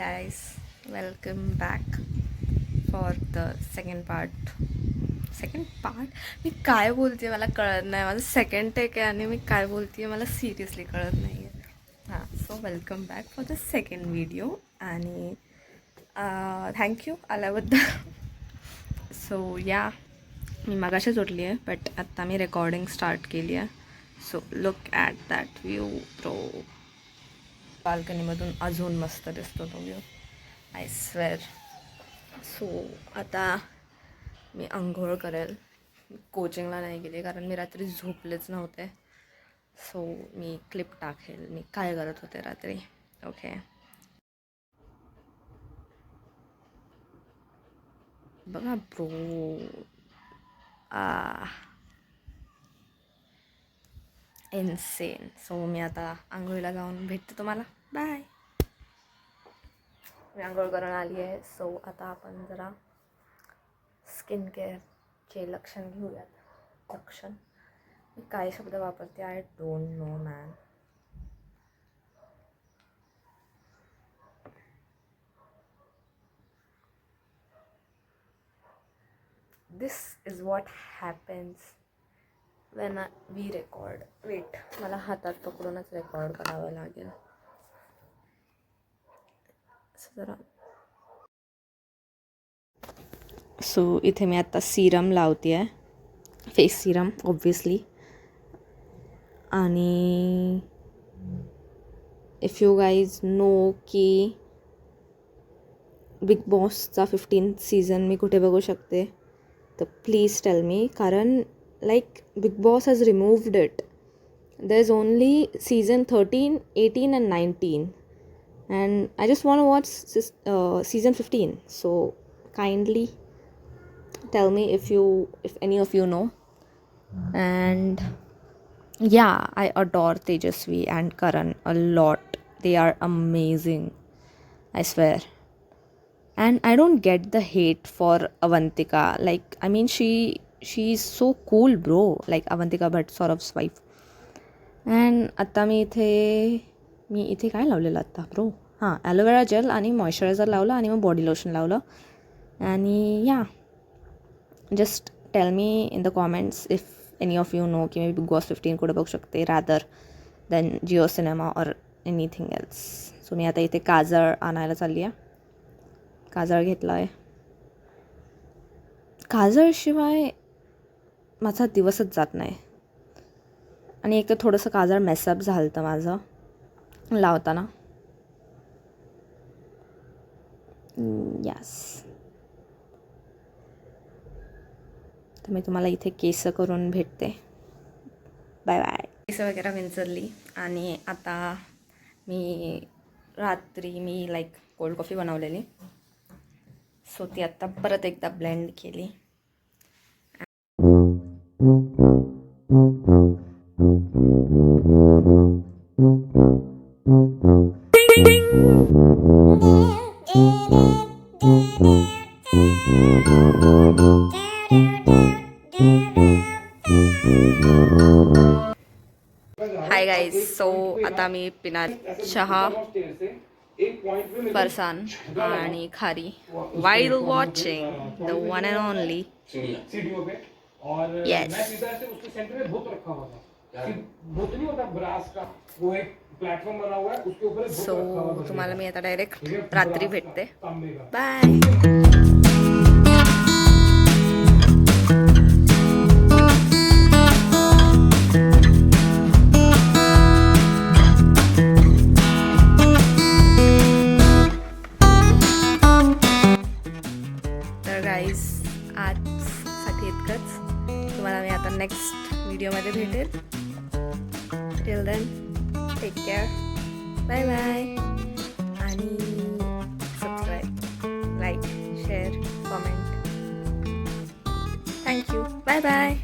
guys, welcome back for the second part. मी काय बोलते मला कळत नाही. माझं सेकंड टेक आहे आणि मी काय बोलते मला सिरियसली कळत नाही आहे. हां, so welcome back for the second video आणि थँक्यू आल्याबद्दल. सो या मी मगाशीच उठली आहे बट आत्ता मी रेकॉर्डिंग स्टार्ट केली आहे. So look at that view bro. बाल्कनीमधून अजून मस्त दिसतो तो व्ह्यू, आय स्वेअर. सो आता मी आंघोळ करेल. कोचिंगला नाही गेले कारण मी रात्री झोपलेच नव्हते. सो मी क्लिप टाकेल मी काय करत होते रात्री. ओके, बघा ब्रो. इन्सेन. सो मी आता आंघोळीला जाऊन भेटते तुम्हाला. बाय. मी आंघोळ करून आली आहे. सो आता आपण जरा स्किन केअरचे लक्षण घेऊयात. लक्षण मी काय शब्द वापरते I don't know man. This is what happens when we record. Wait, मला हातात पकडूनच रेकॉर्ड करावं लागेल. जरा सो इथे मी आता सिरम लावते आहे, फेस सिरम ऑब्वियसली. आणि इफ यू गाईज नो की बिग बॉसचा 15th सीझन मी कुठे बघू शकते तर प्लीज टेल मी. कारण like big boss has removed it. There is only season 13, 18 and 19 and I just want to watch season 15. So kindly tell me if any of you know. And yeah, I adore Tejasvi and Karan a lot. They are amazing, I swear. And I don't get the hate for Avantika. Like, I mean, she's so cool, bro. Like Avantika Bhatt, Saurav's wife. And आता मी इथे काय लावलेलं आत्ता bro? हां, aloe vera gel आणि moisturiser लावलं आणि मग बॉडी लोशन लावलं. आणि या, just tell me in the comments if any of you know की मी बिग बॉस 15 कुठे बघू शकते रॅदर दॅन जिओ सिनेमा और एनिथिंग एल्स. सो मी आता इथे काजळ आणायला चालली आहे. काजळ घेतला आहे. काजळशिवाय माझा दिवसच जात नाही. आणि एक तर थोडंसं काजळ मेसअप झालं होतं माझं लावताना. यस, तर मी तुम्हाला इथे केस करून भेटते. Bye bye. केस वगैरे विंचरली आणि आता रात्री मी लाईक कोल्ड कॉफी बनवलेली. सो ती आत्ता परत एकदा ब्लेंड केली. Hi guys. सो आता मी पिणार चहा, फरसान आणि खारी while watching the one and only. Yes. So तुम्हाला मी आता डायरेक्ट रात्री भेटते. बाय. तर गाईज आजसाठी इतकंच. तुम्हाला मी आता नेक्स्ट व्हिडिओमध्ये भेटेल. Till then take care. Bye bye. आणि subscribe, like, share, comment. Thank you. Bye bye.